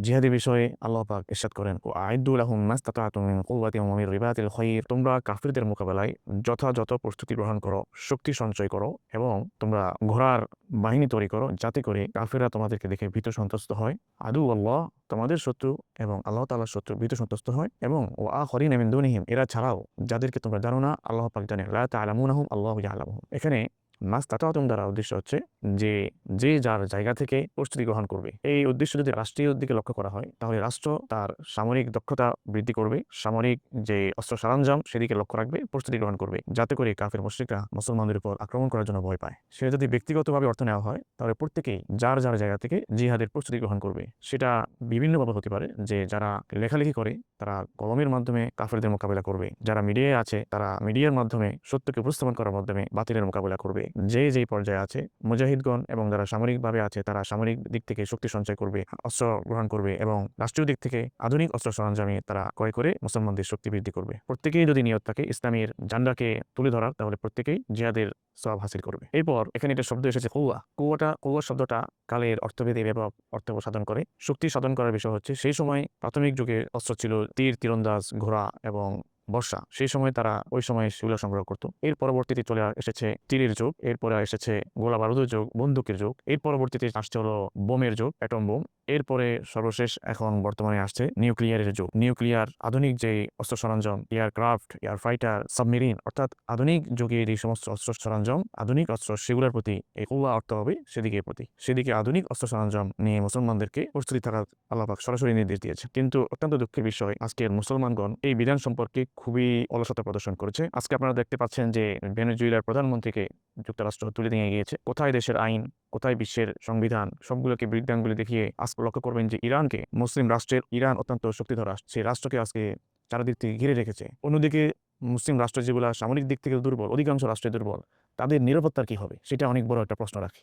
জিহাদি বিষয়ে আল্লাহ পাক ইরশাদ করেন, ও আইদ্দু লাহুম মাস্তাতাতুম মিন কুওয়াতিন ওয়া মিন রিবাতিল খায়র, তোমরা কাফিরদের মোকাবেলায় যথাযথ প্রস্তুতি গ্রহণ করো, শক্তি সঞ্চয় করো এবং তোমরা ঘোড়ার বাহিনী তৈরি করো, যাতে করে কাফিররা তোমাদেরকে দেখে ভীত সন্ত্রস্ত হয়। আদু আল্লাহ, তোমাদের শত্রু এবং আল্লাহ তাআলার শত্রু ভীত সন্ত্রস্ত হয়। এবং ও আখরিনা মিন দুনিহিম, এরা ছাড়াও যাদেরকে তোমরা জানো না আল্লাহ পাক জানেন। লা তা'লামুনাহুম আল্লাহু ইয়া'লামুহুম। এখানে মাস্তাতাতুম দ্বারা উদ্দেশ্য হচ্ছে যে যে যার জায়গা থেকে প্রস্তুতি গ্রহণ করবে। এই উদ্দেশ্য যদি রাষ্ট্রীয় দিকে লক্ষ্য করা হয়, তাহলে রাষ্ট্র তার সামরিক দক্ষতা বৃদ্ধি করবে, সামরিক যে অস্ত্র সরঞ্জাম সেদিকে লক্ষ্য রাখবে, প্রস্তুতি গ্রহণ করবে, যাতে করে কাফির মুশরিকরা মুসলমানদের উপর আক্রমণ করার জন্য ভয় পায়। সে যদি ব্যক্তিগতভাবে অর্থ নেওয়া হয়, তাহলে প্রত্যেকেই যার যার জায়গা থেকে জিহাদের প্রস্তুতি গ্রহণ করবে। সেটা বিভিন্নভাবে হতে পারে, যে যারা লেখালেখি করে তারা কলমের মাধ্যমে কাফিরদের মোকাবিলা করবে, যারা মিডিয়ায় আছে তারা মিডিয়ার মাধ্যমে সত্যকে উপস্থাপন করার মাধ্যমে বাতিলের মোকাবিলা করবে। যে যেই পর্যায়ে আছে, মুজাহিদগণ এবং যারা সামরিকভাবে আছে তারা সামরিক দিক থেকে শক্তি সঞ্চয় করবে, অস্ত্র গ্রহণ করবে এবং রাষ্ট্রীয় দিক থেকে আধুনিক অস্ত্র সরঞ্জামে তারা ক্রয় করে মুসলমানদের শক্তি বৃদ্ধি করবে। প্রত্যেকেই যদি নিয়ত থাকে ইসলামের ঝান্ডাকে তুলে ধরার, তাহলে প্রত্যেকেই জিহাদের সওয়াব হাসিল করবে। এরপর এখানে একটা শব্দ এসেছে কুওয়া। কুওয়া শব্দটা কালের অর্থভেদে ব্যাপক অর্থ সাধন করে। শক্তি সাধন করার বিষয় হচ্ছে, সেই সময় প্রাথমিক যুগে অস্ত্র ছিল তীর, তীরন্দাজ, ঘোড়া এবং বর্ষা। সেই সময় তারা ওই সময় সেগুলো সংগ্রহ করত। এর পরবর্তীতে চলে এসেছে তীরের যুগ, এরপরে এসেছে গোলা বারুদের যুগ, বন্দুকের যুগ, এর পরবর্তীতে আসছে হলো বোমের যুগ, অ্যাটম বোম। এরপরে সর্বশেষ এখন বর্তমানে আসছে নিউক্লিয়ারের যুগ। নিউক্লিয়ার আধুনিক যে অস্ত্র সরঞ্জাম, এয়ারক্রাফট, এয়ার ফাইটার, সাবমেরিন, অর্থাৎ আধুনিক যুগের এই সমস্ত অস্ত্র সরঞ্জাম, আধুনিক অস্ত্র, সেগুলোর প্রতি এই কুওয়া অর্থ হবে সেদিকে আধুনিক অস্ত্র সরঞ্জাম নিয়ে মুসলমানদেরকে প্রস্তুতি থাকার আল্লাহ পাক সরাসরি নির্দেশ দিয়েছে। কিন্তু অত্যন্ত দুঃখের বিষয়, আজকের মুসলমানগণ এই বিধান সম্পর্কে খুবই অলসতা প্রদর্শন করেছে। আজকে আপনারা দেখতে পাচ্ছেন যে ভেনেজুয়েলার প্রধানমন্ত্রীকে যুক্তরাষ্ট্র তুলে নিয়ে গিয়েছে। কোথায় দেশের আইন, কোথায় বিশ্বের সংবিধান, সবগুলোকে বিজ্ঞানগুলি দেখিয়ে আজকে লক্ষ্য করবেন যে ইরানকে, মুসলিম রাষ্ট্রের ইরান অত্যন্ত শক্তিধর রাষ্ট্র, সেই রাষ্ট্রকে আজকে চারিদিক থেকে ঘিরে রেখেছে। অন্যদিকে মুসলিম রাষ্ট্র যেগুলো সামরিক দিক থেকে দুর্বল, অধিকাংশ রাষ্ট্রে দুর্বল, তাদের নিরাপত্তার কি হবে, সেটা অনেক বড় একটা প্রশ্ন রাখে।